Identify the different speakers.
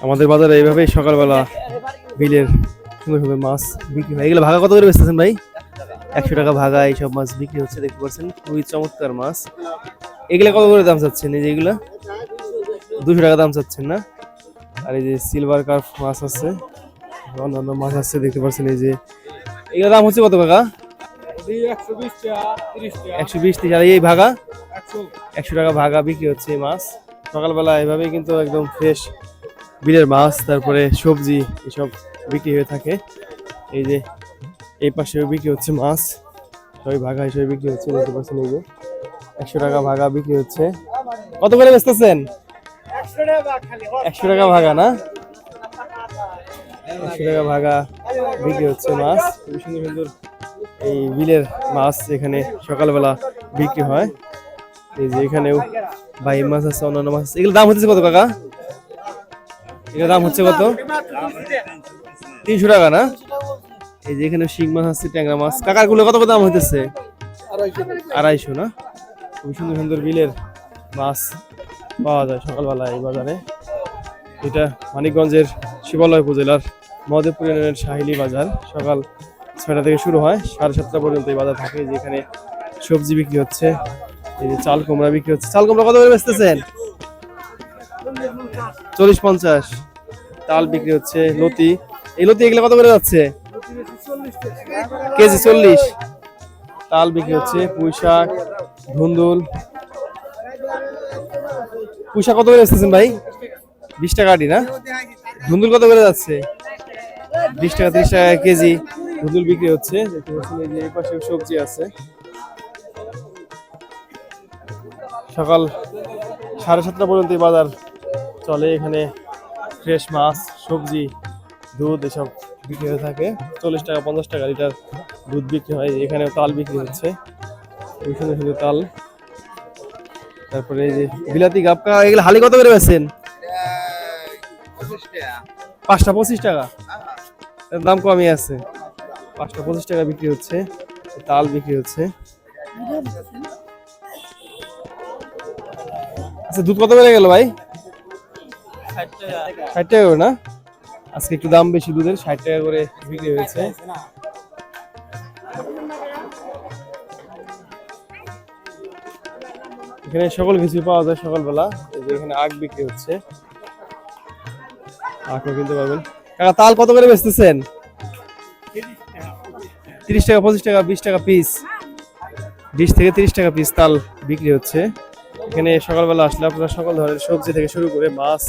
Speaker 1: আমাদের বাজারে এইভাবেই সকালবেলা বিলের সুন্দর সুন্দর মাছ বিক্রি হয়। এগুলো ভাগা কত করে বেচতেছেন ভাই? 100 টাকা ভাগা এইসব মাছ বিক্রি হচ্ছে, দেখতে পাচ্ছেন খুবই চমৎকার মাছ। এগুলা কত করে দাম চাচ্ছেন? এই যে এগুলা 200 টাকা দাম চাচ্ছেন না? আর এই যে সিলভার কার্প মাছ আছে, অন্যান্য মাছ আছে দেখতে পাচ্ছেন। এই যে এগুলোর দাম হচ্ছে কত কাকা? 120 আর এই ভাগা 100 টাকা ভাগা বিক্রি হচ্ছে এই মাছ। সকালবেলা এভাবেই কিন্তু একদম ফ্রেশ বিলের মাছ, তারপরে সবজি এসব বিক্রি হয়ে থাকে। এই যে এই পাশেও বিক্রি হচ্ছে মাছ, সবাই ভাগা হিসেবে বিক্রি হচ্ছে দেখতে পাচ্ছেন। এই যে 100 টাকা ভাগা বিক্রি হচ্ছে। কত করে বেচতেছেন? 100 টাকা ভাগা না? 100 টাকা ভাগা বিক্রি হচ্ছে মাছ। খুবই সুন্দর সুন্দর এই বিলের মাছ এখানে সকালবেলা বিক্রি হয়। এই যে এখানেও ভাই মাছ আছে, অন্যান্য মাছ আছে। এগুলোর দাম হচ্ছে কত কাকা? এগুলোর দাম হচ্ছে কত? 300 টাকা না? এই যে এখানে শিং মাছ আছে, ট্যাংরা মাছ। কাকার গুলো কত দাম হইতেছে? 250 না? খুবই সুন্দর সুন্দর বিলের মাছ পাওয়া যায় সকালবেলা এই বাজারে। এটা মানিকগঞ্জের শিবালয় উপজেলার মহদেবপুর ইউনিয়নের সাহিলি বাজার। সকাল 6টা থেকে শুরু হয়, 7:30 পর্যন্ত এই বাজার থাকে। যেখানে সবজি বিক্রি হচ্ছে, এই যে চাল কুমড়া বিক্রি হচ্ছে। চাল কুমড়া কত করে বেচতেছেন? 40-50। তাল বিক্রি হচ্ছে। লতি, এই লতি এগুলো কত করে যাচ্ছে? কেজি 40। তাল বিক্রি হচ্ছে। পুঁই শাক, ধুন্দুল। পুঁই শাক কত করে বেচতেছেন ভাই? 20 টাকা আটি না? ধুন্দুল কত করে যাচ্ছে? 20 টাকা 30 টাকা কেজি ধুন্দুল বিক্রি হচ্ছে। দেখতে পাচ্ছেন এই যে এই পাশে সবজি আছে। সকাল 7:30 পর্যন্ত এই বাজার চলে। এখানে ফ্রেশ মাছ, সবজি, দুধ এসব বিক্রি হয়ে থাকে। 40 টাকা 50 টাকা লিটার দুধ বিক্রি হয়। এখানে তাল বিক্রি হচ্ছে, খুবই সুন্দর সুন্দর তাল। তারপরে এই যে বিলাতি গাবকা, এগুলো হালি কত করে বেচেন? 5টা 25 টাকা, দাম কমই আছে। 5টা 25 টাকা বিক্রি হচ্ছে। তাল বিক্রি হচ্ছে। আচ্ছা, দুধ কত বেড়ে গেল ভাই? 60 টাকা করে না? আজকে একটু দাম বেশি দুধের, 60 টাকা করে বিক্রি হয়েছে। এখানে সকল কিছু পাওয়া যায় সকালবেলা। এই যে এখানে আখ বিক্রি হচ্ছে, আখও কিনতে পারবেন। কাকা তাল কত করে বেচতেছেন? 30 টাকা 25 টাকা 20 টাকা পিস, 20 থেকে 30 টাকা পিস তাল বিক্রি হচ্ছে। এখানে সকালবেলা আসলে আপনারা সকল ধরনের সবজি থেকে শুরু করে মাছ,